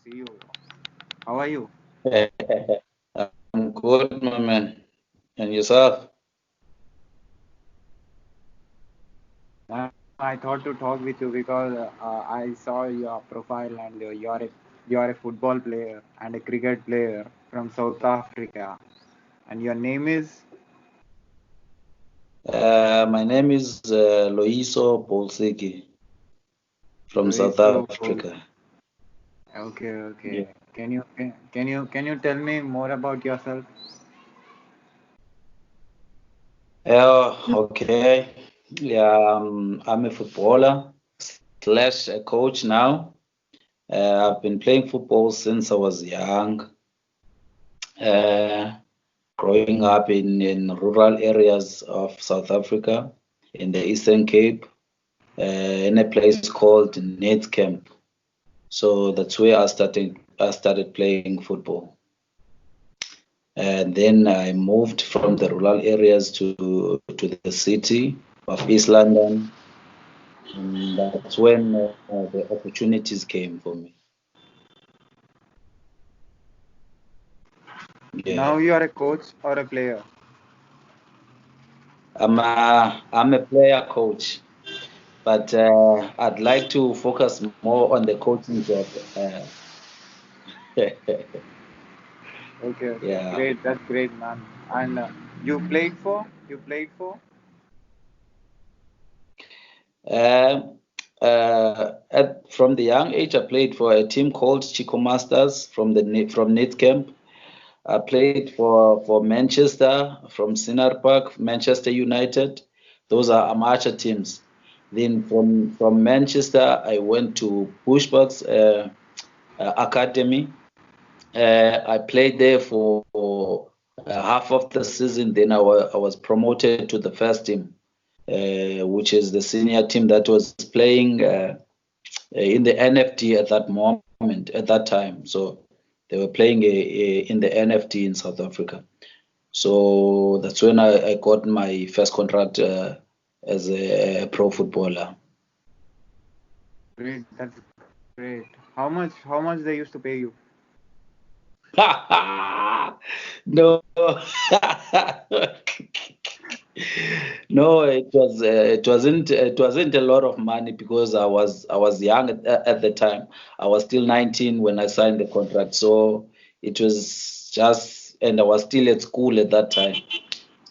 see you. How are you? I'm good, my man. And yourself? I thought to talk with you because I saw your profile and you are a football player and a cricket player from South Africa, and your name is My name is Loyiso Bolsiki from South Loyiso Africa. Bolsiki. Okay, Yeah. okay. Can you tell me more about yourself? Okay. Yeah, I'm a footballer slash a coach now. I've been playing football since I was young. Uh, Growing up in rural areas of South Africa, in the Eastern Cape, in a place called Camp. So that's where I started playing football. And then I moved from the rural areas to the city of East London, and that's when the opportunities came for me. Now Yeah, you are a coach or a player. I'm a player coach, but I'd like to focus more on the coaching job. Okay, okay. Yeah. Great. That's great, man. And you played for. Um, from the young age, I played for a team called Chico Masters from Netcamp. I played for Manchester from Sinar Park, Manchester United. Those are amateur teams. Then from Manchester, I went to Bushbucks Academy. I played there for half of the season. Then I was promoted to the first team, which is the senior team that was playing in the NFT at that moment, at that time. So they were playing in the NFT in South Africa. So that's when I got my first contract as a pro footballer. Great. That's great. How much they used to pay you? No, no, it wasn't a lot of money because I was young at the time. I was still 19 when I signed the contract, so it was just, and I was still at school at that time.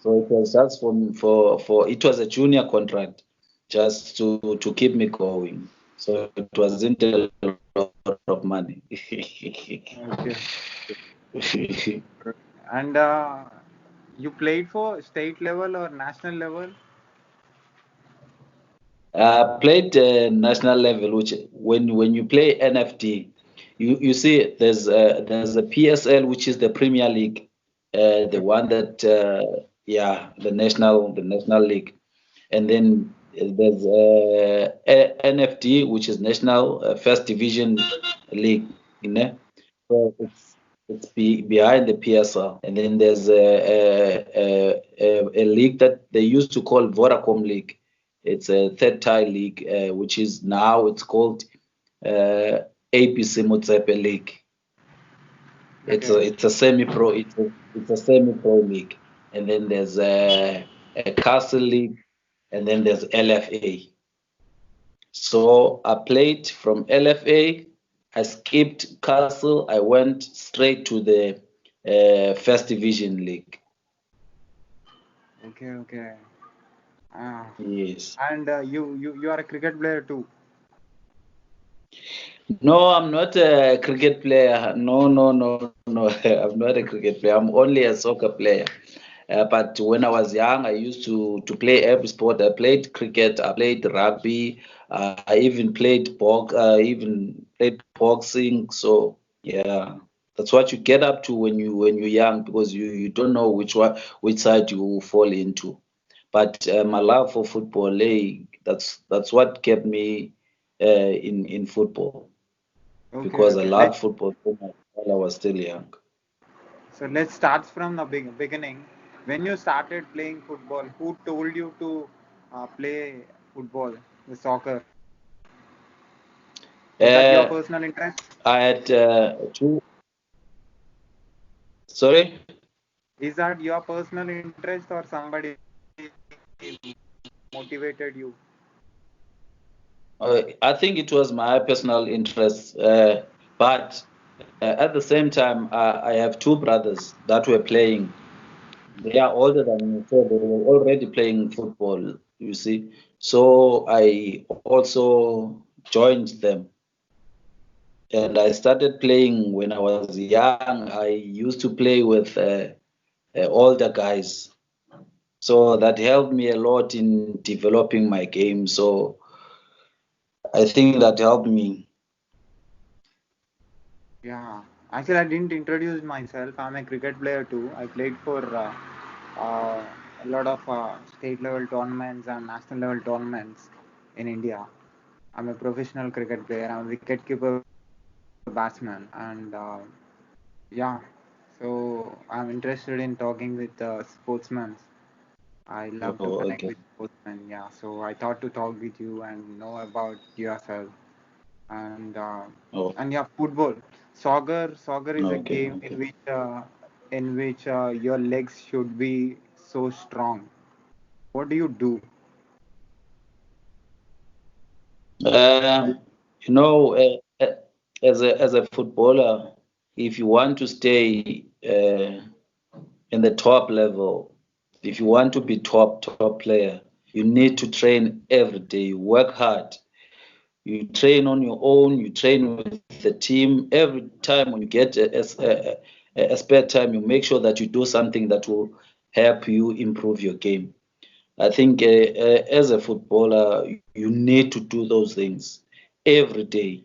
So it was just for it was a junior contract, just to keep me going. So it wasn't a lot of money. Okay. And you played for state level or national level? Played national level, which when you play NFT, you see there's a PSL, which is the Premier League, the one that the national league, and then there's NFT, which is National First Division League, you know. So it's behind the PSL, and then there's a league that they used to call Vodacom League. It's a third tier league, which is now it's called APC Motsepe League. It's a Okay. it's a semi-pro it's a semi-pro league, and then there's a Castle League, and then there's LFA. So I played from LFA. I skipped Castle. I went straight to the First Division League. Okay. Okay. Ah. Yes. And you are a cricket player too. No, I'm not a cricket player. No, no, no, no. I'm not a cricket player. I'm only a soccer player. But when I was young, I used to play every sport. I played cricket. I played rugby. I even played boxing. So yeah, that's what you get up to when you're young because you don't know which side you will fall into. But my love for football, that's what kept me in football Okay. because I Okay. loved football so much while I was still young. So let's start from the beginning. When you started playing football, who told you to play football, the soccer? Is that your Uh, personal interest? I had two. Sorry. Is that your personal interest or somebody motivated you? I think it was my personal interest, but at the same time, I have two brothers that were playing. They are older than me, so they were already playing football, you see. So I also joined them. And I started playing when I was young. I used to play with older guys. So that helped me a lot in developing my game. So I think that helped me. Yeah. Actually, I didn't introduce myself. I'm a cricket player too. I played for uh, a lot of state level tournaments and national level tournaments in India. I'm a professional cricket player. I'm a wicketkeeper batsman, and yeah, so I'm interested in talking with sportsmen. I love to Oh, connect okay. with sportsmen. Yeah, so I thought to talk with you and know about yourself. And Oh, yeah, football, soccer is a okay, game okay. in which your legs should be so strong. What do you do? Uh, you know, as a footballer, if you want to stay in the top level, if you want to be top player, you need to train every day. You work hard. You train on your own. You train with the team. Every time when you get a spare time, you make sure that you do something that will help you improve your game. I think as a footballer, you need to do those things every day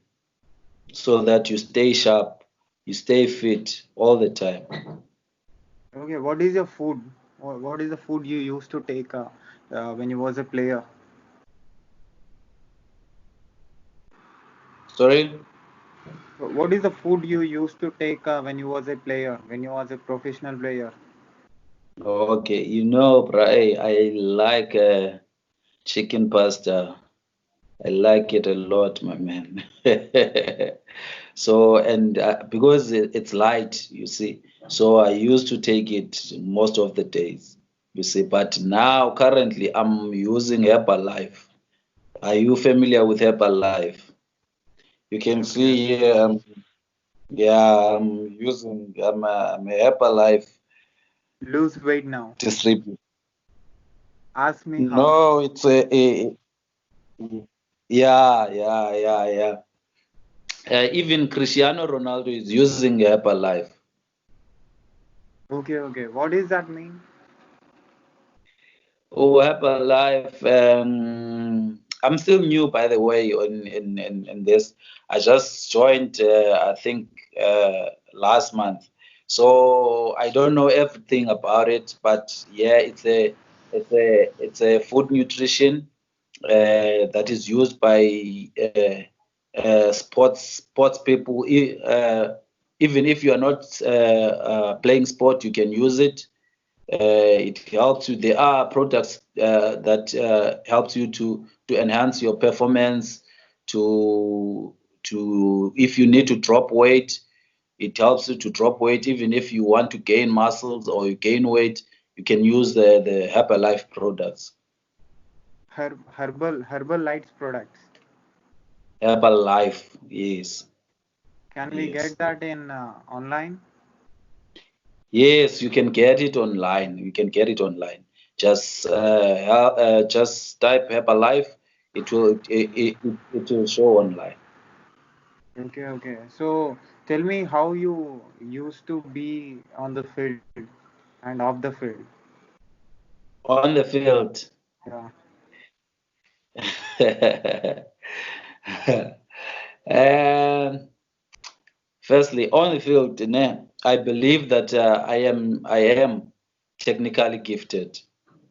so that you stay sharp, you stay fit all the time. Okay, what is your food? What is the food you used to take when you was a player? Sorry? What is the food you used to take when you was a player, when you was a professional player? Okay, I like chicken pasta. I like it a lot, my man. So, and because it's light, you see, so I used to take it most of the days, you see. But now, currently, I'm using Herbalife. Are you familiar with Herbalife? You can Okay, see here, yeah, I'm a Herbalife lose weight now. distributor. Ask me how. No, it's a yeah, yeah, yeah, yeah. Even Cristiano Ronaldo is using Herbalife. Okay, okay. What does that mean? Oh, Herbalife. I'm still new, by the way, in this. I just joined, I think, last month, so I don't know everything about it. But yeah, it's a food nutrition that is used by sports people. Even if you are not playing sport, you can use it. It helps you. There are products that helps you to enhance your performance. To if you need to drop weight, it helps you to drop weight. Even if you want to gain muscles or you gain weight, you can use the Herbalife products. Herbal lights products. Herbalife, yes, Can we yes, get that in online? yes. You can get it online. You can get it online. Just type Herbalife. It will show online. Okay, okay. So tell me how you used to be on the field and off the field. On the field. Yeah. um, Firstly, on the field, I believe that I am technically gifted.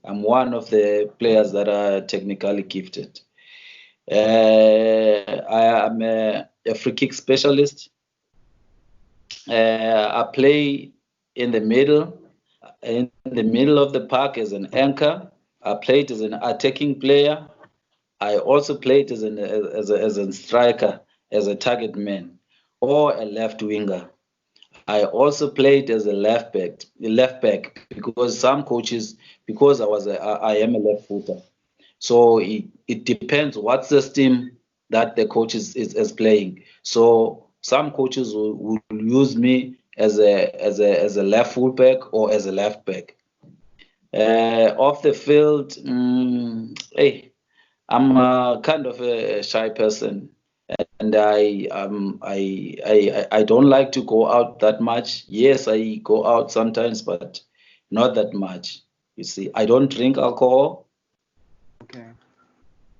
I'm one of the players that are technically gifted. I am a free kick specialist. I play in the middle, of the park as an anchor. I played as an attacking player. I also played as a striker, as a target man or a left winger. I also played as a left back because some coaches, because I am a left footer. So it depends what system that the coach is playing. So some coaches will use me as a left fullback or as a left back. Off the field, hey, I'm kind of a shy person, and I don't like to go out that much. Yes, I go out sometimes, but not that much. You see, I don't drink alcohol. Okay.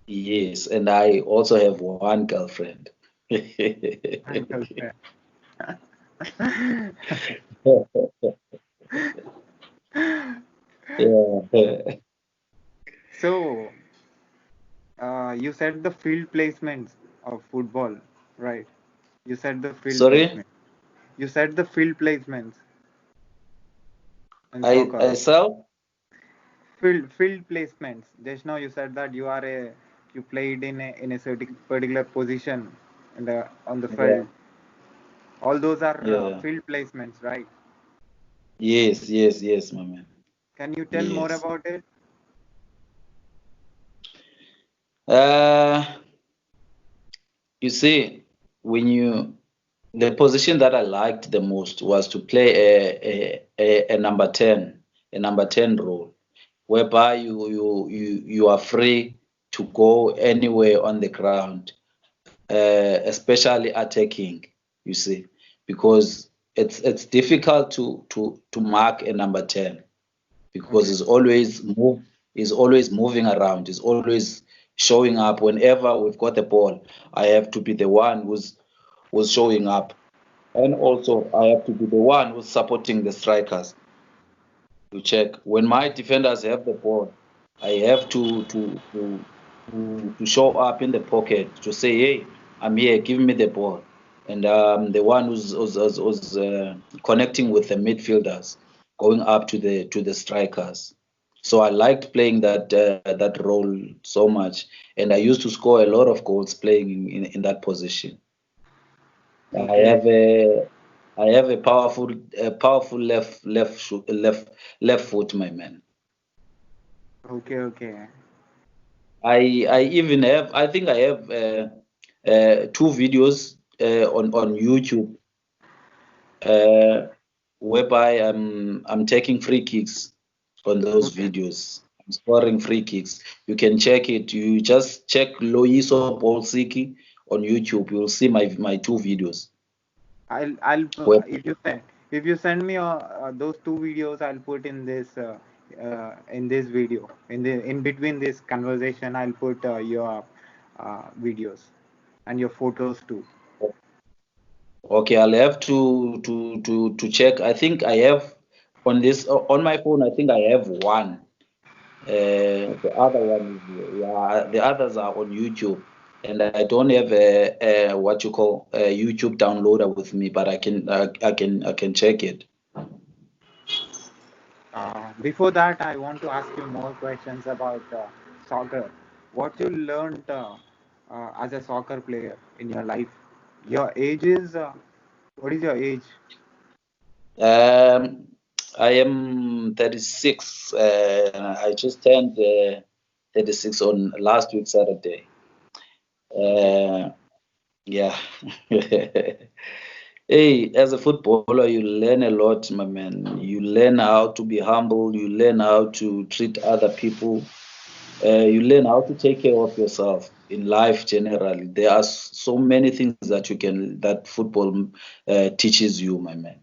Yes, and I also have one girlfriend. Uncle Fair. Yeah. So, you said the field placements of football, right? You said the field Sorry, placement. You said the field placements in I soccer. saw. Field placements. Just now you said that you played in a certain particular position in the on the Yeah, field. All those are yeah. field placements, right? Yes, yes, yes, my man. Can you tell more Yes. about it? Uh, you see, when you the position that I liked the most was to play a number 10, a number 10 role, whereby you are free to go anywhere on the ground, especially attacking, you see, because it's difficult to mark a number 10 because Okay. he's always moving around, he's always showing up whenever we've got the ball. I have to be the one who's showing up, and also I have to be the one who's supporting the strikers to check. When my defenders have the ball, I have to show up in the pocket to say, "Hey, I'm here. Give me the ball." And the one who's connecting with the midfielders, going up to the strikers. So I liked playing that role so much, and I used to score a lot of goals playing in that position. I Okay. have a powerful left foot, my man. Okay. Okay. I even have, I think I have two videos on YouTube uh, whereby I'm taking free kicks on those Okay. videos. I'm scoring free kicks. You can check it. You just check Loyiso Bolsiki on YouTube. You'll see my two videos. I'll Where, if you send me those two videos, I'll put in this video in between this conversation. I'll put your videos and your photos too. okay, I'll have to check. I think I have on my phone. I think I have one. The other one is yeah. The others are on YouTube, and I don't have a what you call a YouTube downloader with me, but I can check it. Before that, I want to ask you more questions about soccer. What you learned as a soccer player in your life? Your age is what is your age? Um, I am 36. I just turned 36 on last week Saturday. Okay. Uh, yeah. Hey, as a footballer, you learn a lot, my man. You learn how to be humble. You learn how to treat other people. You learn how to take care of yourself in life generally. There are so many things that football teaches you, my man.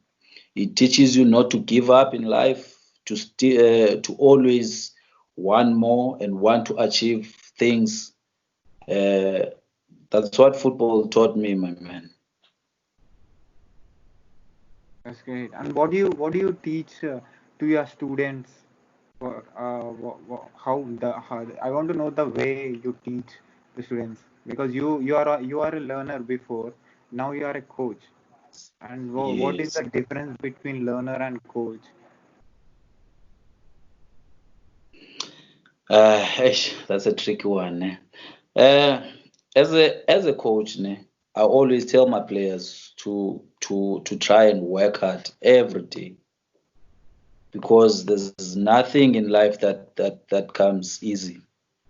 It teaches you not to give up in life, to always want more and want to achieve things. Uh, that's what football taught me, my man. That's great. And what do you teach to your students? How I want to know the way you teach the students because you are a learner before. Now you are a coach. And what is Yes. the difference between learner and coach? That's a tricky one. Eh? Uh, as a coach, ne? I always tell my players to try and work hard every day because there's nothing in life that comes easy.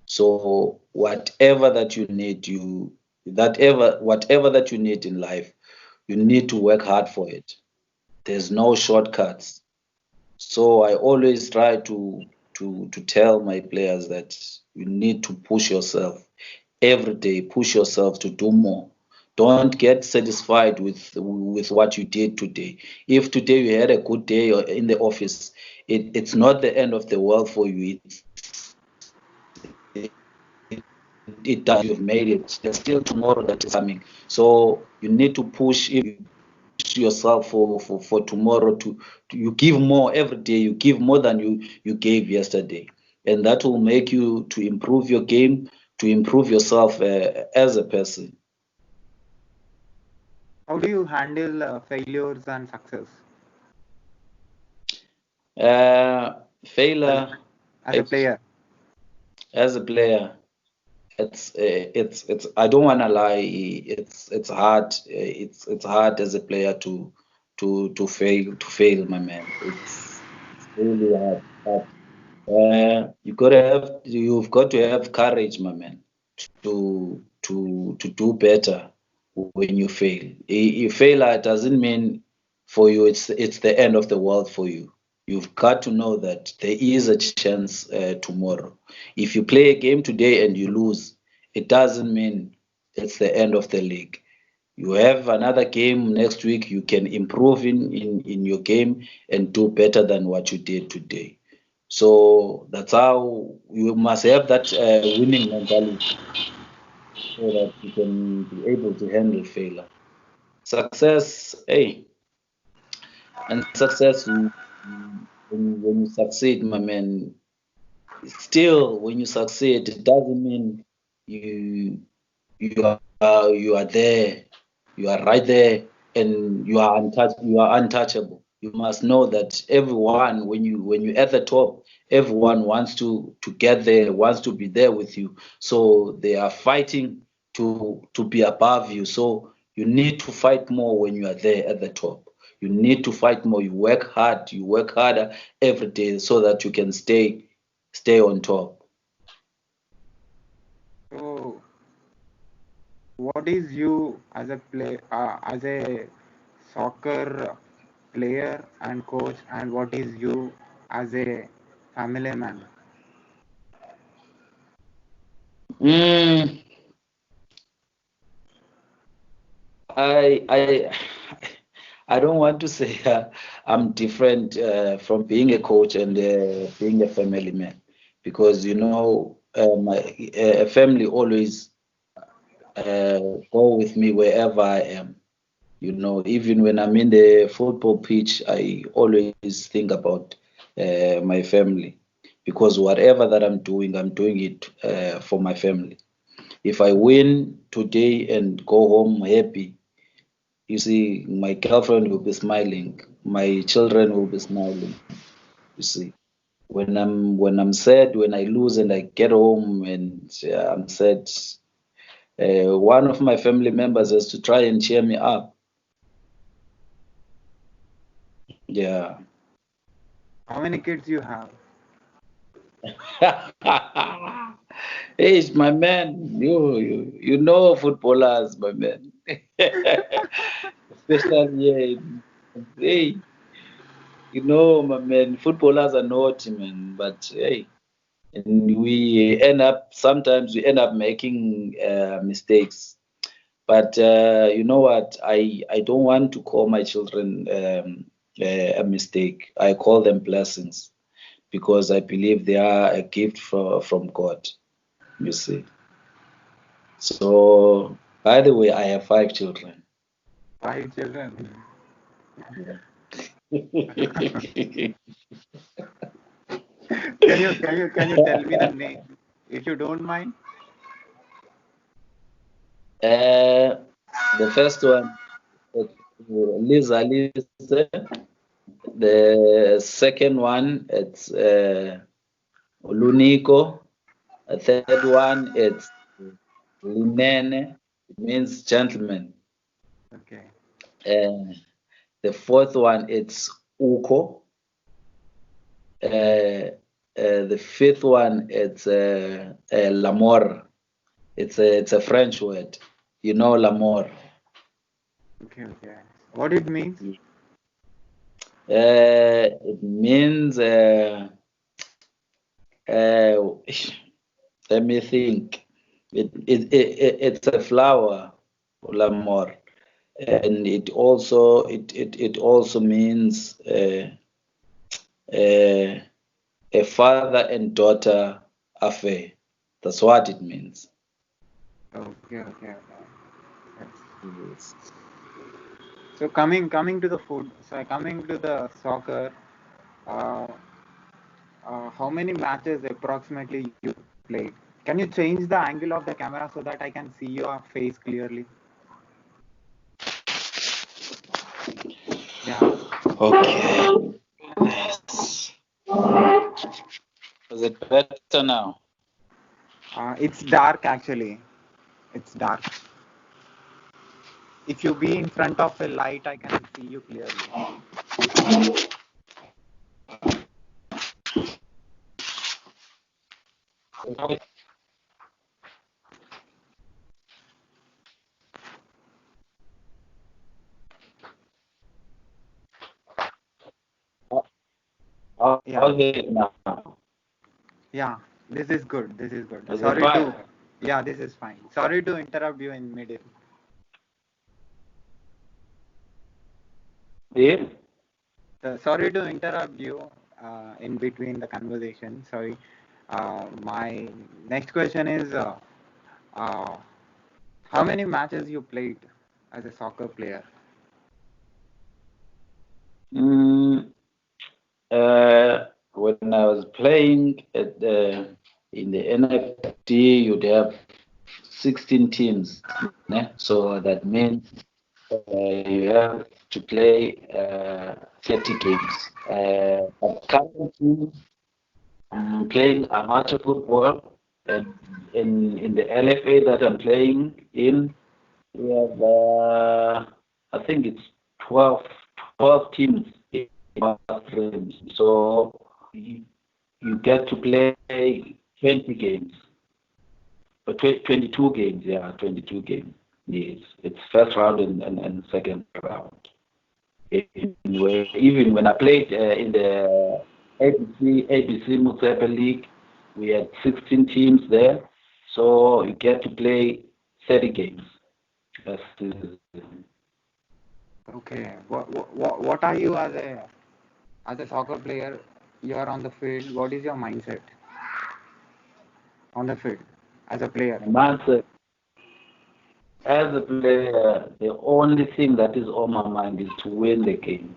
So whatever that you need, whatever that you need in life, you need to work hard for it. There's no shortcuts. So I always try to tell my players that you need to push yourself every day, push yourself to do more. Don't get satisfied with what you did today. If today you had a good day in the office, it's not the end of the world for you. It does. You've made it. There's still tomorrow that is coming. So you need to push yourself for tomorrow to you give more every day. You give more than you gave yesterday, and that will make you to improve your game, to improve yourself as a person. How do you handle failures and success as, Failure as a player? as a player, it's I don't want to lie, it's hard, it's hard as a player to fail, my man. It's really hard. You've got to have courage, my man, to do better when you fail. Failure doesn't mean for you it's the end of the world for you. You've got to know that there is a chance tomorrow. If you play a game today and you lose, it doesn't mean it's the end of the league. You have another game next week. You can improve in your game and do better than what you did today. So that's how you must have that winning mentality so that you can be able to handle failure. Success, hey, and success, when you succeed, my man, still when you succeed, it doesn't mean you you are there, you are right there, and you are untouchable. You must know that everyone, when you at the top, everyone wants to get there, wants to be there with you. So they are fighting to be above you. So you need to fight more when you are there at the top. You need to fight more. You work hard. You work harder every day so that you can stay on top. So, what is you as a soccer player and coach, and what is you as a family man? Mm, I I don't want to say I'm different from being a coach and being a family man because a family always go with me wherever I am. Even when I'm in the football pitch, I always think about my family because whatever that I'm doing it for my family. If I win today and go home happy, you see, my girlfriend will be smiling, my children will be smiling. You see, when I'm sad, when I lose and I get home and I'm sad, one of my family members has to try and cheer me up. Yeah. How many kids you have? Hey, my man, you know footballers, my man. Especially hey, my man, footballers are naughty, man. But hey, and sometimes we end up making mistakes. But you know what? I don't want to call my children a mistake. I call them blessings because I believe they are a gift from God. You see. So, by the way, I have 5 children. 5 children. Yeah. Can you tell me the name if you don't mind? uh, the first one, is Lisa Lise. The second one, it's Luniko. The third one, it's Linene. It means gentleman. Okay. Uh, the fourth one it's Uko. The fifth one it's L'amour. It's a French word. You know L'amour. Okay. Okay. What it means? It means uh, let me think. It's a flower, L'amour, and it also means uh, a father and daughter affair. That's what it means. Okay. Okay. Okay. Yes. Yes. So coming to the food. So coming to the soccer. Uh, how many matches approximately you played? Can you change the angle of the camera so that I can see your face clearly? Yeah. Okay. Yes. Is it better now? It's dark actually. It's dark. If you be in front of a light, I can see you clearly. Yeah. How's it now? Yeah. This is good. This is good. Is it Sorry fine? to. Yeah, this is fine. Sorry to interrupt you in middle. Yeah? Sorry to interrupt you in between the conversation. Sorry. My next question is uh, how many matches you played as a soccer player? Mm, when I was playing in the NFD, you'd have 16 teams. Ne? So that means you have to play 30 games. But currently, I'm playing amateur football, and in the LFA that I'm playing in, we have I think it's 12 teams in our frames. So you, you get to play 20 games, or 22 games, yeah, 22 games. Yes, it's first round and second round. Even when I played in the ABC Municipal League, we had 16 teams there, so you get to play 30 games. That's Okay. What are you as a soccer player? You are on the field. What is your mindset on the field as a player? the mindset. As a player, the only thing that is on my mind is to win the game.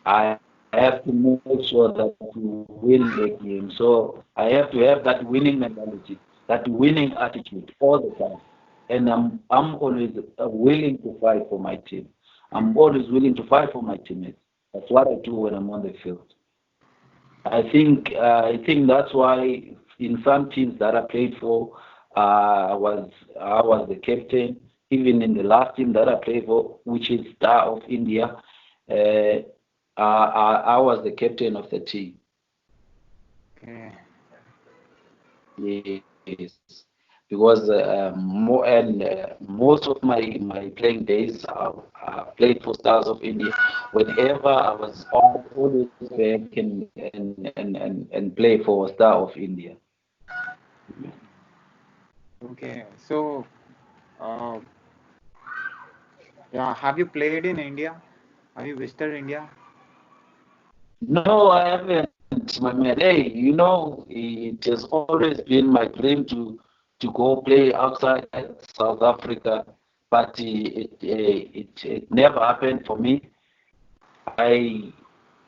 I have to make sure that we win the game. So I have to have that winning mentality, that winning attitude all the time. And I'm always willing to fight for my team. I'm always willing to fight for my teammates. That's what I do when I'm on the field. I think that's why in some teams that I played for, I was the captain. Even in the last team that I played for, which is Star of India, uh, I was the captain of the team. Okay. Yes, because most of my playing days I played for Stars of India. Whenever I was on, always back and play for Star of India. Okay. So, uh, yeah, have you played in India? Have you visited India? No, I haven't, my man. Hey, it has always been my dream to go play outside South Africa, but it never happened for me. I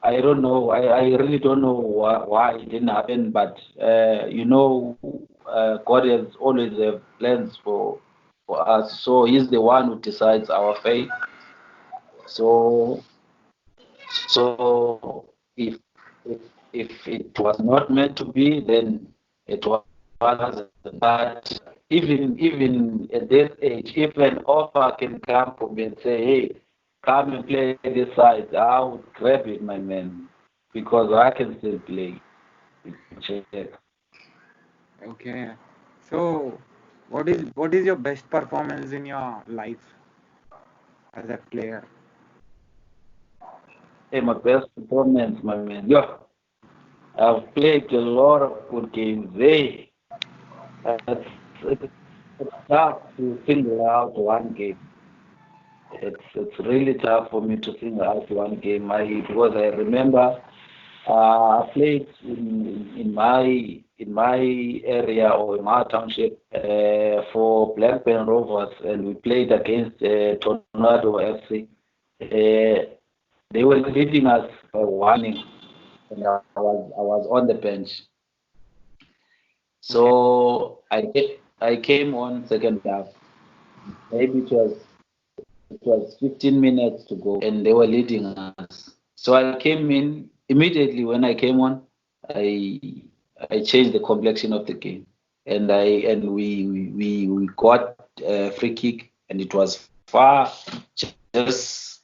I don't know. I really don't know why it didn't happen, but God has always have plans for us. So He's the one who decides our fate. So so if it was not meant to be, then it wasn't. But even at this age, if an offer can come for me and say, hey, come and play this side, I would grab it, my man, because I can still play. Check. Okay. So, what is your best performance in your life as a player? Hey, my best performance, my man. Yeah, I've played a lot of good games. Hey, it's tough to single out one game. It's really tough for me to single out one game. Because I remember I played in my area or in my township for Blackburn Rovers, and we played against Tornado FC. Uh, they were leading us by warning, and I was on the bench. Okay. So I came on second half. Maybe it was 15 minutes to go, and they were leading us. So I came in immediately. When I came on, I I changed the complexion of the game, and we got a free kick, and it was far, just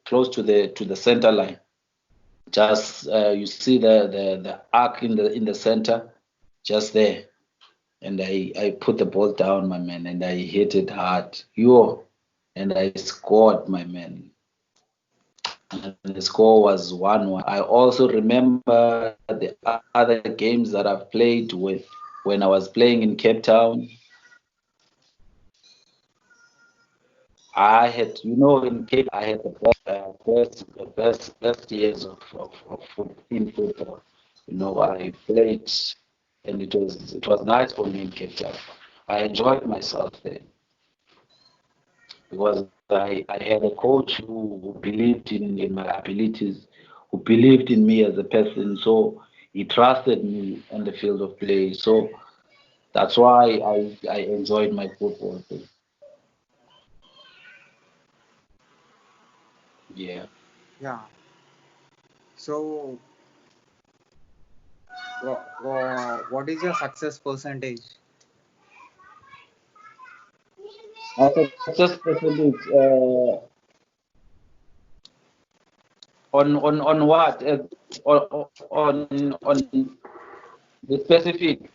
close to the center line. Just you see the arc in the center, just there, and I put the ball down, my man, and I hit it hard. And I scored, my man. And the score was 1-1. I also remember the other games that I've played with when I was playing in Cape Town. In Cape, I had the best years in football. I played, and it was nice for me in Cape Town. I enjoyed myself there because I had a coach who believed in my abilities, who believed in me as a person. So he trusted me on the field of play. So that's why I enjoyed my football too. Yeah. Yeah. So, what is your success percentage? My success percentage on what? On the specific.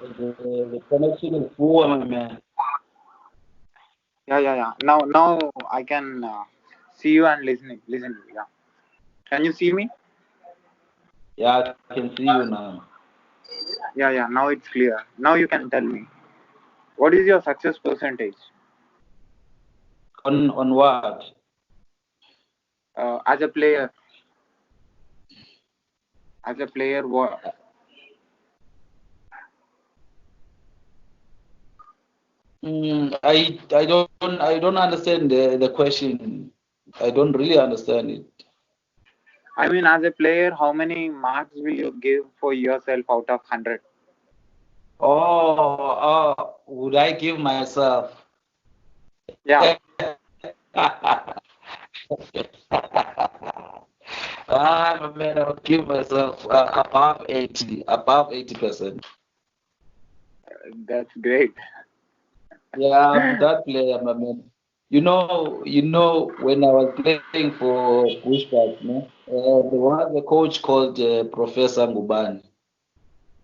The connection is poor, my man. Yeah, yeah, yeah. Now I can see you and listen to you. Yeah. Can you see me? Yeah, I can see you now. Yeah, yeah. Now it's clear. Now you can tell me what is your success percentage On what? as a player? As a player, what? I don't understand the question. I don't really understand it. I mean, as a player, how many marks will you give for yourself out of 100? Would I give myself? Yeah, Man, I would give myself above 80%. that's great. Yeah, I'm that player, my man. When I was playing for Pushpak, no, there was a coach called Professor Ngubani.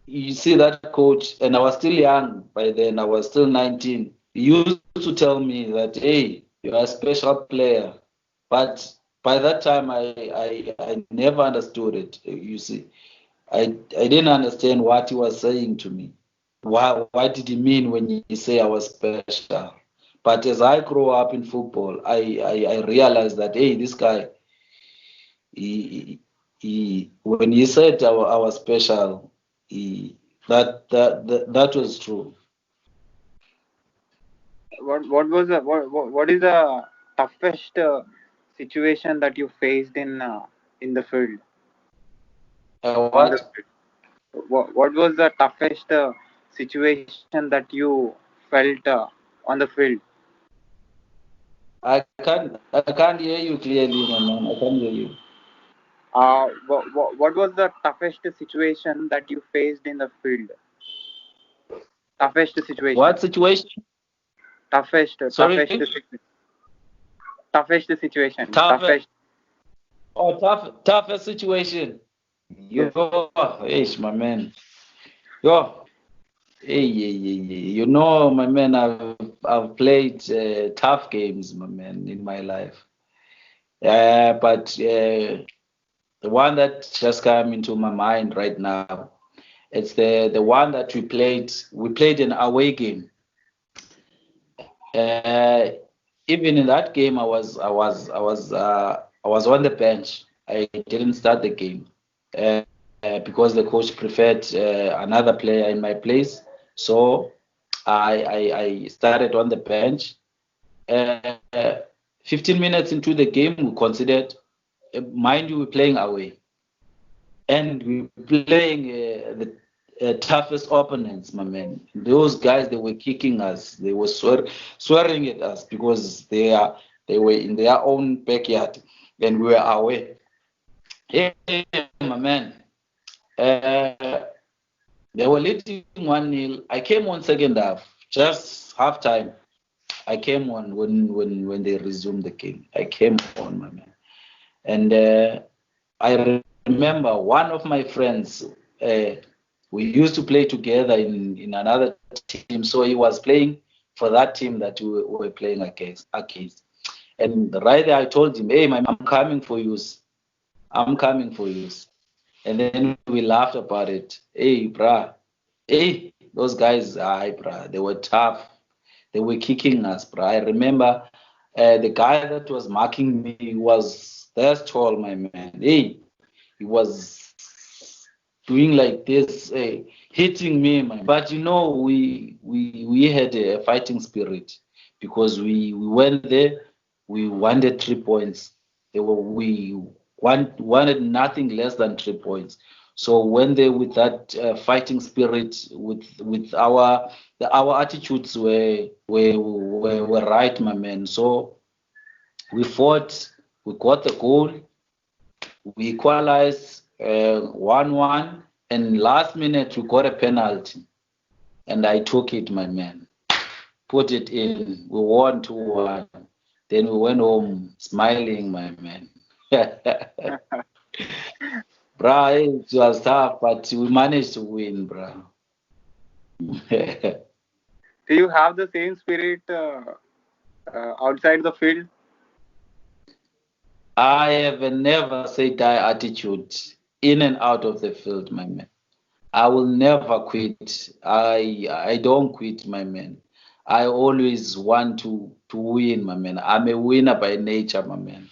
You see that coach, and I was still young by then. I was still 19. He used to tell me that, hey, you're a special player. But by that time, I never understood it. You see, I didn't understand what he was saying to me. What did he mean when he say I was special? But as I grow up in football, I realized that, hey, this guy, when he said I was special, he, that was true. What is the toughest situation that you faced in the field? on the What? field? What was the toughest situation that you felt on the field? I can't hear you clearly, my man. I can't hear you. What was the toughest situation that you faced in the field? Toughest situation. What situation? Toughest, toughest, Sorry? toughest situation. Tough, Toughest. tougher situation. Yes. Yo, ish, my man. Yo, hey, you know, my man, I've played tough games, my man, in my life. But the one that just came into my mind right now, it's the one that we played. We played an away game. Uh, Even in that game, I was on the bench. I didn't start the game because the coach preferred another player in my place. So I started on the bench. Uh, 15 minutes into the game, we considered, mind you, we're playing away. And we're playing the toughest opponents, my man. Those guys, they were kicking us. They were swearing at us because they were in their own backyard and we were away. Hey, my man. Uh, they were leading 1-0. I came on second half, just half time. I came on when they resumed the game. I came on, my man. And I remember one of my friends, uh, we used to play together in another team. So he was playing for that team that we were playing against. And right there, I told him, hey, I'm coming for you. I'm coming for you. And then we laughed about it. Hey, bruh. Hey, those guys, bruh, they were tough. They were kicking us, bruh. I remember the guy that was marking me was that tall, my man. Hey, he was doing like this, hitting me, man. But you know, we had a fighting spirit because we went there, we wanted 3 points. We wanted nothing less than 3 points. So when they with that fighting spirit, with our attitudes were right, my man. So we fought, we got the goal, we equalized 1-1, and last minute we got a penalty, and I took it, my man. Put it in. We won 2-1. Then we went home smiling, my man. Bruh, it was tough, but we managed to win, bruh. Do you have the same spirit outside the field? I have a never say die attitude in and out of the field, my man. I will never quit. I don't quit, my man. I always want to win, my man. I'm a winner by nature, my man.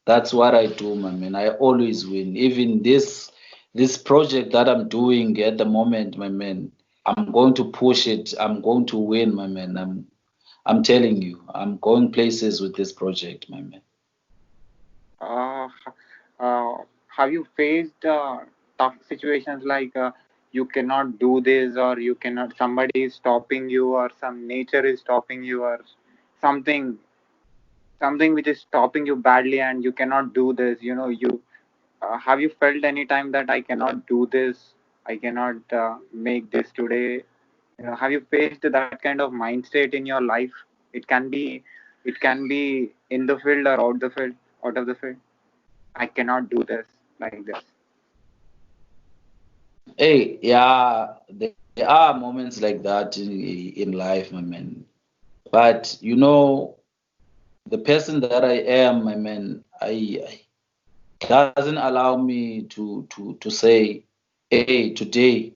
That's what I do, my man. I always win. Even this project that I'm doing at the moment, my man. I'm going to push it. I'm going to win, my man. I'm telling you, I'm going places with this project, my man. Uh, have you faced tough situations like you cannot do this, or you cannot, somebody is stopping you, or some nature is stopping you, or something something which is stopping you badly and you cannot do this, you have you felt any time that I cannot do this, I cannot make this today? Have you faced that kind of mind state in your life? It can be it can be in the field or out of the field. I cannot do this like this. Hey, yeah, there are moments like that in life, my man. But you know, the person that I am, my man, I doesn't allow me to say, hey, today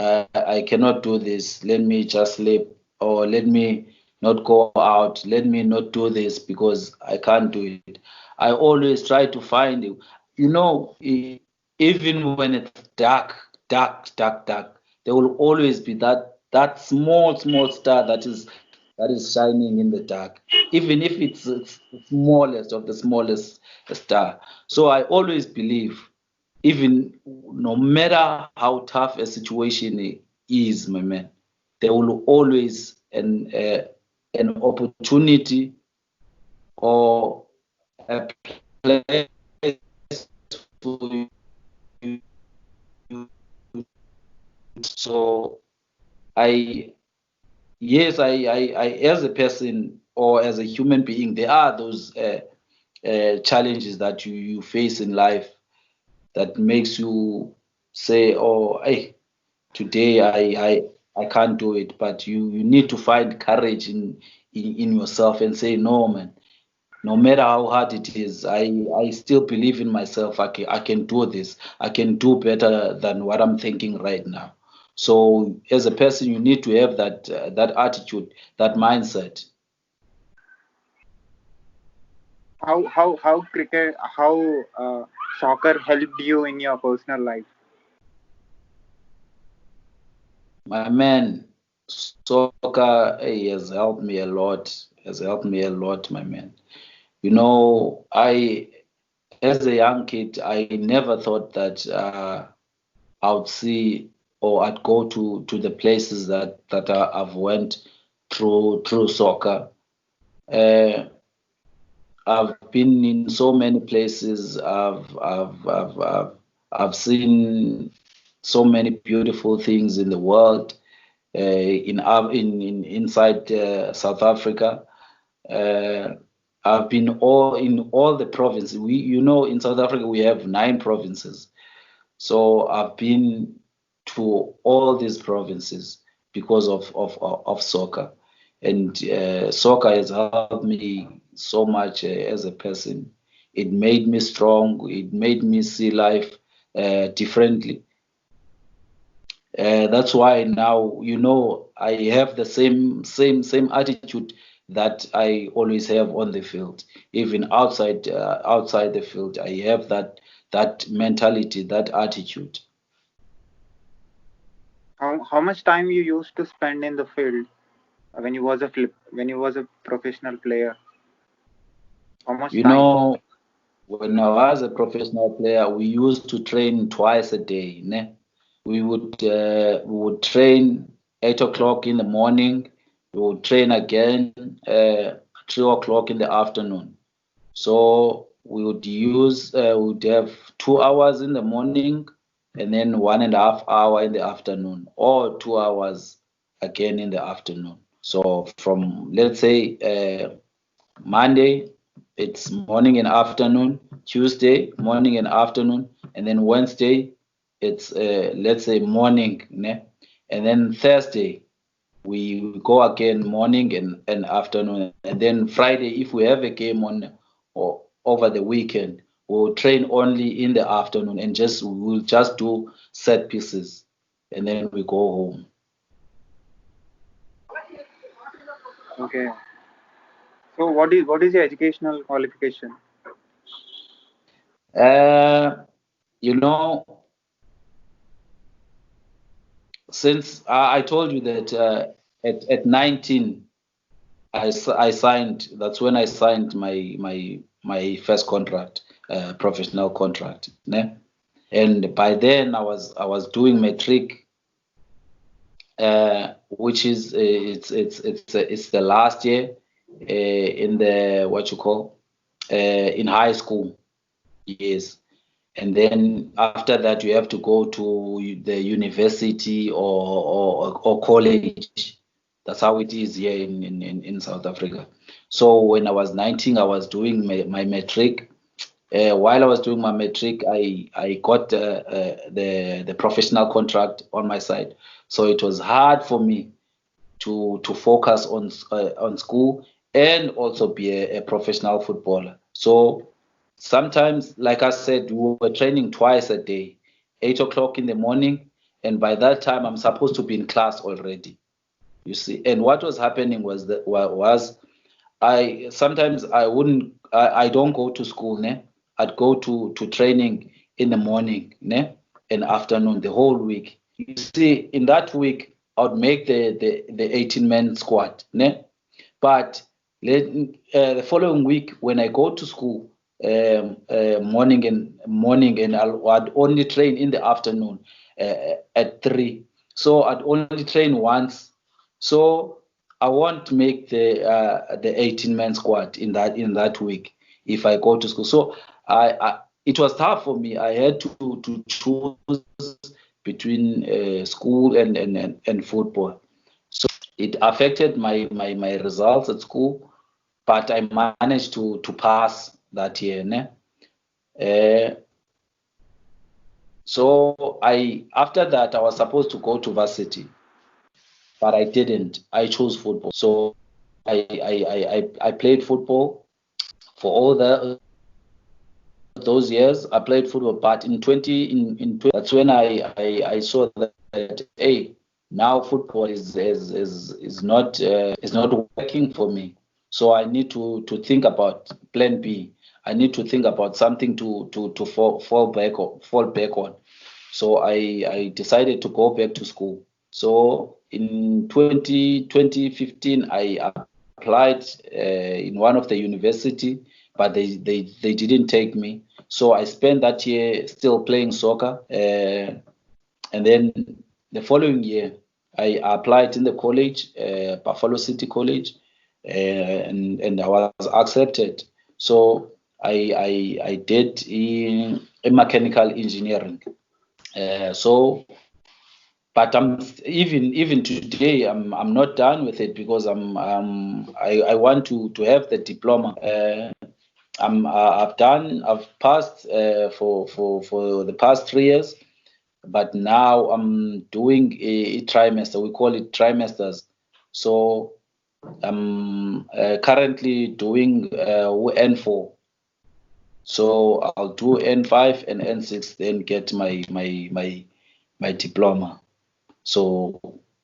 I cannot do this. Let me just sleep, or let me not go out. Let me not do this because I can't do it. I always try to find it. You know, even when it's dark, there will always be that small star that is shining in the dark, even if it's the smallest of the smallest star. So I always believe. even no matter how tough a situation is, my man, there will always an opportunity or a place for you. So I, yes, I, as a person or as a human being, there are those challenges that you face in life that makes you say, oh, hey, today I can't do it. But you need to find courage in yourself and say, no, man, no matter how hard it is, I still believe in myself. I can do this. I can do better than what I'm thinking right now. So as a person, you need to have that attitude, that mindset. How cricket, soccer helped you in your personal life? My man, soccer has helped me a lot. Has helped me a lot, my man. You know, as a young kid, I never thought that I would see or I'd go to the places that I've went through soccer. Uh, I've been in so many places. I've seen so many beautiful things in the world. In inside South Africa. Uh, I've been all in all the provinces. In South Africa we have 9 provinces. So I've been to all these provinces because of soccer, and soccer has helped me so much as a person. It made me strong. It made me see life differently. That's why now, I have the same attitude that I always have on the field. Even outside the field, I have that mentality, that attitude. How much time you used to spend in the field when you was a professional player? How much You time? know, when I was a professional player, we used to train twice a day. Ne? We would train 8 o'clock in the morning. We would train again 3 o'clock in the afternoon. So we would have 2 hours in the morning and then 1.5 hour in the afternoon, or 2 hours again in the afternoon. So from, let's say, Monday, it's morning and afternoon. Tuesday, morning and afternoon. And then Wednesday, it's let's say morning. Ne? And then Thursday, we go again morning and afternoon. And then Friday, if we have a game on or over the weekend, we'll train only in the afternoon and we'll just do set pieces and then we go home. Okay. So what is your educational qualification? Uh, you know, since I told you that at 19 I signed. That's when I signed my first contract, professional contract. Ne? And by then I was doing matric, which is it's the last year in the what you call in high school. Yes. And then after that, you have to go to the university or college. That's how it is here in South Africa. So when I was 19, I was doing my matric. While I was doing my matric, I got the professional contract on my side. So it was hard for me to focus on school and also be a professional footballer. So sometimes, like I said, we were training twice a day, 8 o'clock in the morning, and by that time I'm supposed to be in class already. You see, and what was happening was I sometimes I don't go to school, ne? I'd go to training in the morning, ne? And afternoon the whole week. You see, in that week I'd make the 18-man squad, ne? But the following week when I go to school, morning, and I'd only train in the afternoon at 3. So I'd only train once. So I won't make the 18-man squad in that week if I go to school. So I it was tough for me. I had to choose between school and football. It affected my results at school, but I managed to pass that year. Ne? Uh, so after that I was supposed to go to varsity, but I didn't. I chose football. So I played football for all those years. I played football, but that's when I saw that, hey, now football is not working for me. So I need to think about plan B. I need to think about something to fall back on. So I decided to go back to school. So in 2015, I applied in one of the university, but they didn't take me. So I spent that year still playing soccer. And then the following year, I applied in the college, Buffalo City College, and I was accepted. So I did in mechanical engineering. So, but even today, I'm not done with it because I want to have the diploma. I've passed for the past 3 years, but now I'm doing a trimester. We call it trimesters. So I'm currently doing N4. So I'll do N5 and N6, then get my diploma. So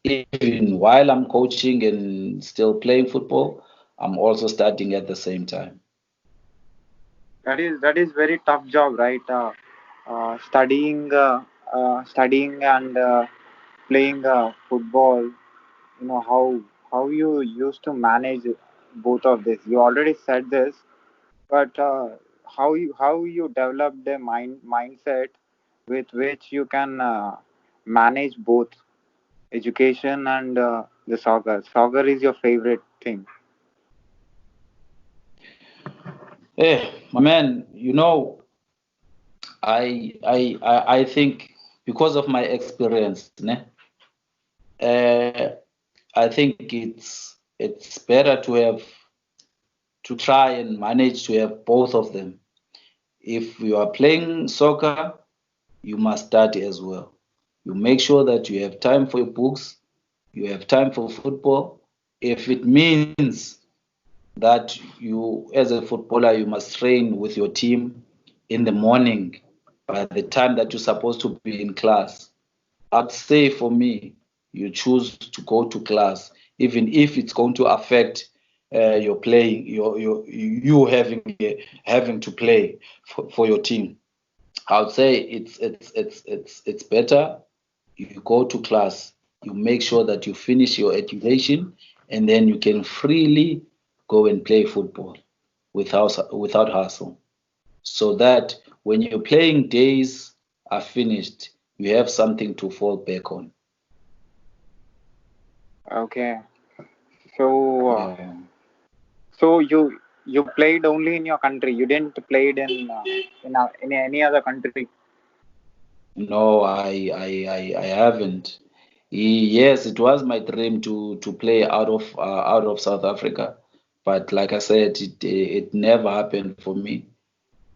even while I'm coaching and still playing football, I'm also studying at the same time. That is very tough job, right? Studying and playing football. You know how you used to manage both of this. You already said this, but how you developed the mindset with which you can manage both education and the soccer. Soccer is your favorite thing. My man, I think because of my experience, ne, uh, I think it's better to try and manage to have both of them. If you are playing soccer, you must study as well. You make sure that you have time for your books, you have time for football. If it means that you, as a footballer, you must train with your team in the morning by the time that you're supposed to be in class, I'd say for me, you choose to go to class, even if it's going to affect your playing, you having to play for your team. I would say it's better you go to class, you make sure that you finish your education, and then you can freely go and play football without hassle. So that when your playing days are finished, you have something to fall back on. Okay, so Yeah. you played only in your country. You didn't played in any other country. No, I haven't. Yes, it was my dream to play out of South Africa, but like I said, it never happened for me.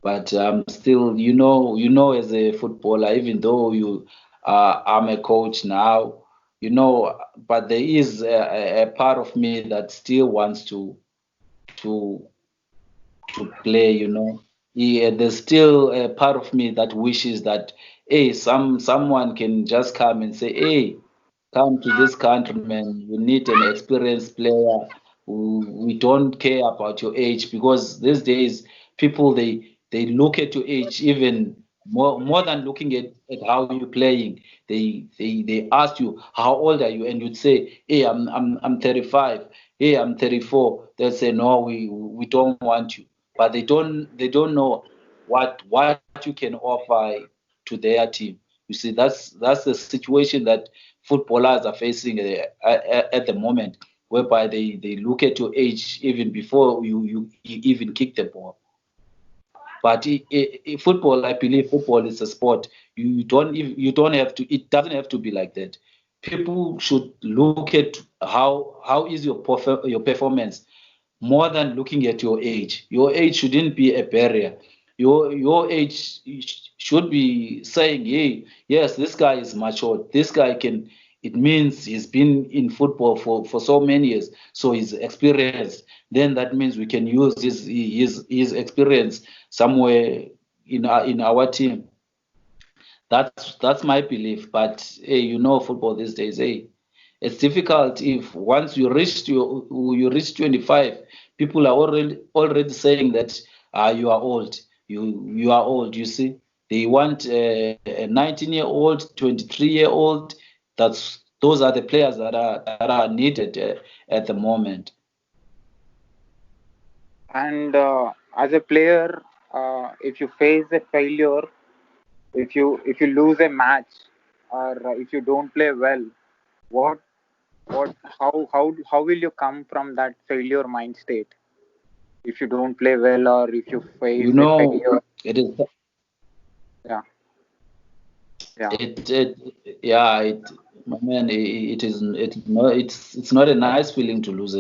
But still, as a footballer, even though I'm a coach now, but there is a part of me that still wants to to play. Yeah, there's still a part of me that wishes that, hey, someone can just come and say, hey, come to this country, man. We need an experienced player. We don't care about your age, because these days people, they look at your age even more than looking at how you're playing. They ask you, how old are you, and you'd say, hey, I'm 35. Hey, I'm 34. They'll say, no, we don't want you. but they don't know what you can offer to their team. You see, that's the situation that footballers are facing at the moment, whereby they look at your age even before you even kick the ball. But football, I believe football is a sport. You don't have to. It doesn't have to be like that. People should look at how is your performance more than looking at your age. Your age shouldn't be a barrier. Your age should be saying, hey, yes, this guy is matured. This guy can. It means he's been in football for so many years, so he's experienced. Then that means we can use his experience somewhere in our team. That's my belief. But hey, football these days, hey, it's difficult if once you reach 25, people are already saying that you are old. You are old. You see, they want a 19-year-old, 23-year-old. Those are the players that are needed at the moment. And as a player, if you face a failure, if you lose a match, or if you don't play well, what what how will you come from that failure mind state? If you don't play well, or if you You face a know, failure. it is Yeah, yeah. it yeah it my man, it's not a nice feeling to lose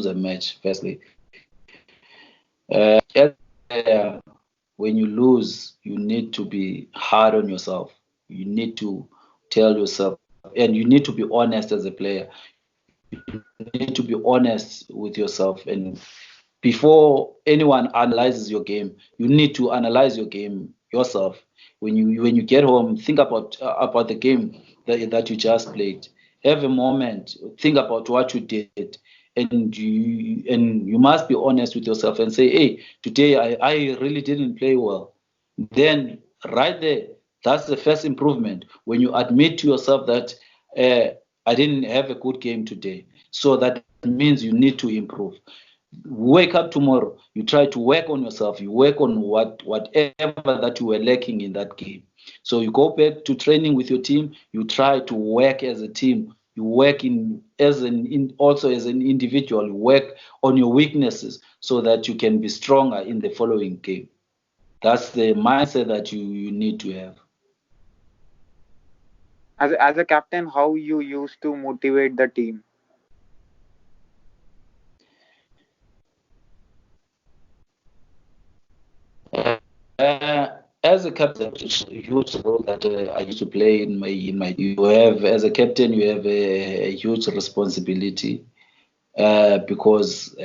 a match. Firstly, as a player, when you lose, you need to be hard on yourself. You need to tell yourself, and you need to be honest as a player. You need to be honest with yourself, and before anyone analyzes your game, you need to analyze your game yourself. When you get home, think about the game that you just played. Have a moment, think about what you did, and you must be honest with yourself and say, hey, today I really didn't play well. Then right there, that's the first improvement, when you admit to yourself that I didn't have a good game today. So that means you need to improve. Wake up tomorrow, you try to work on yourself, you work on whatever that you were lacking in that game. So you go back to training with your team, you try to work as a team, you work also as an individual, you work on your weaknesses so that you can be stronger in the following game. That's the mindset that you need to have. As a captain, how you used to motivate the team? As a captain, it's a huge role that I used to play in my. You have, as a captain, you have a huge responsibility, because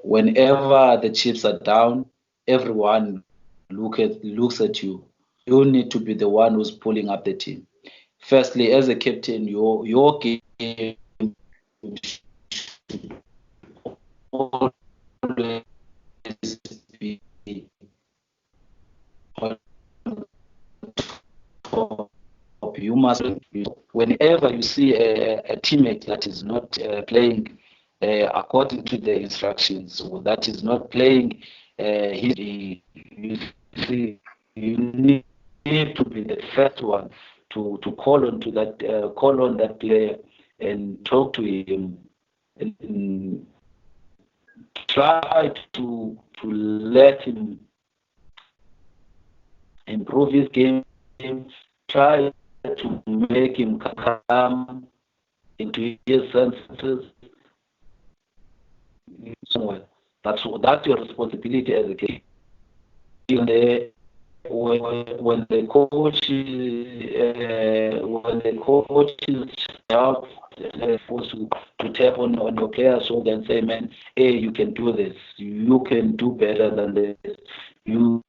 whenever the chips are down, everyone looks at you. You need to be the one who's pulling up the team. Firstly, as a captain, your game always be on top. You must, whenever you see a teammate that is not playing according to the instructions, or that is not playing you see, you need to be the first one to call on that player and talk to him, and try to let him improve his game, try to make him come into his senses somewhere. That's your responsibility as a kid. When the coach is out, forced to tap on your players' shoulder and say, man, hey, you can do this. You can do better than this. You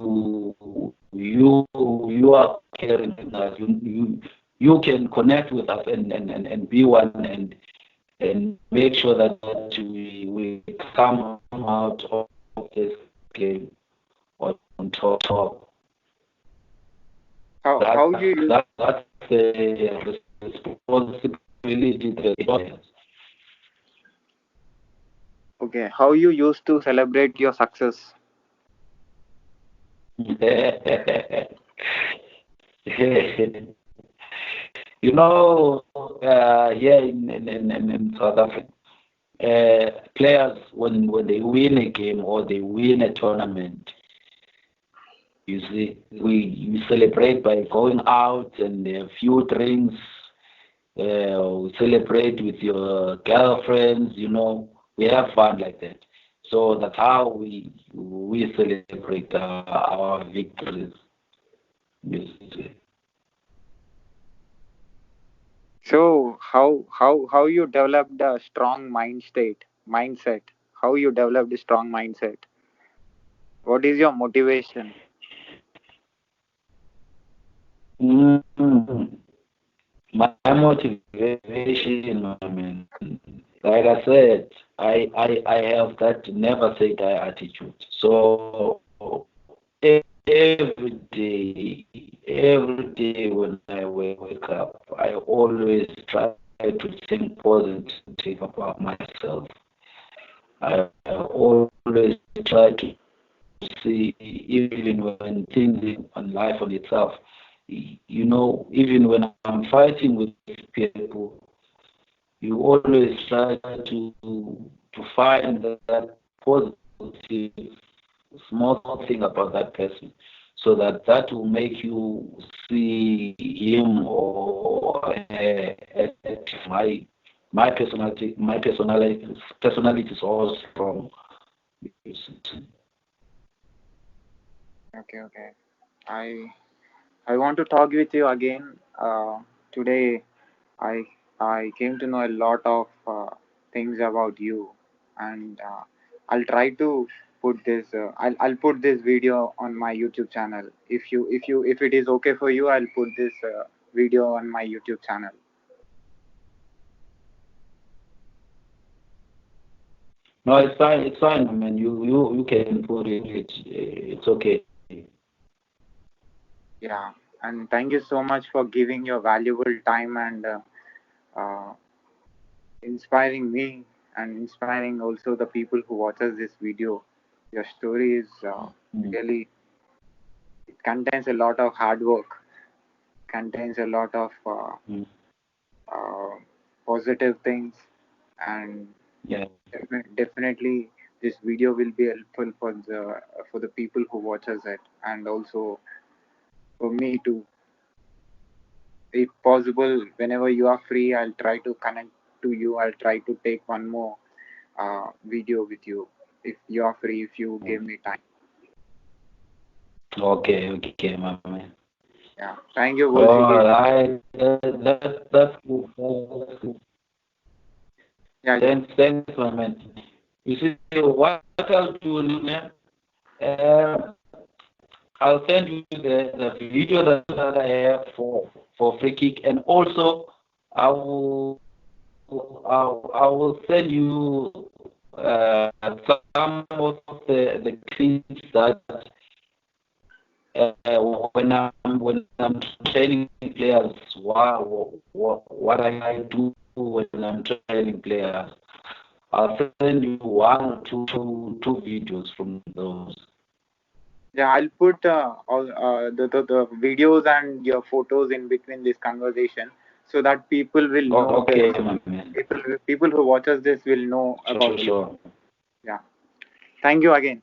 you are caring with us. You can connect with us and be one, and make sure that we come out of this game on top. How you use That's the responsibility that it has. Okay, how you used to celebrate your success? Here in South Africa, players when they win a game or they win a tournament, you see, we celebrate by going out and a few drinks. We celebrate with your girlfriends. We have fun like that. So that's how we celebrate our victories. You see. So how you developed a strong mindset? How you developed a strong mindset? What is your motivation? Mm. My motivation, I mean, like I said, I have that never say die attitude. So every day when I wake up, I always try to think positive about myself. I always try to see, even when things in life on itself, even when I'm fighting with people, you always try to find that positive small thing about that person, so that will make you see him or her as my personality is all strong. Okay. I I want to talk with you again. Today I I came to know a lot of things about you, and I'll try to put this. I'll put this video on my YouTube channel. If it is okay for you, I'll put this video on my YouTube channel. No, it's fine. It's fine. I mean, you can put it. It's okay. Yeah, and thank you so much for giving your valuable time and uh, inspiring me and inspiring also the people who watches this video. Your story is Mm, really, it contains a lot of hard work, contains a lot of mm, uh, positive things, and yeah. definitely this video will be helpful for the people who watches it, and also for me too. If possible, whenever you are free, I'll try to connect to you. I'll try to take one more video with you if you are free, if you give me time. Okay, my man. Yeah, thank you, All Bolsiki. right, that's good. That's good. Yeah, Thanks, my man. You see, what I'll do, man, uh, I'll send you the video that I have for free kick, and also I will I will send you some of the clips that when I'm training players, what I do when I'm training players. I'll send you one or two videos from those. yeah, I'll put all the videos and your photos in between this conversation so that people will know the Okay, my man. people who watches this will know Sure, sure, about you. sure. Yeah, thank you again.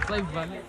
Sai, vale.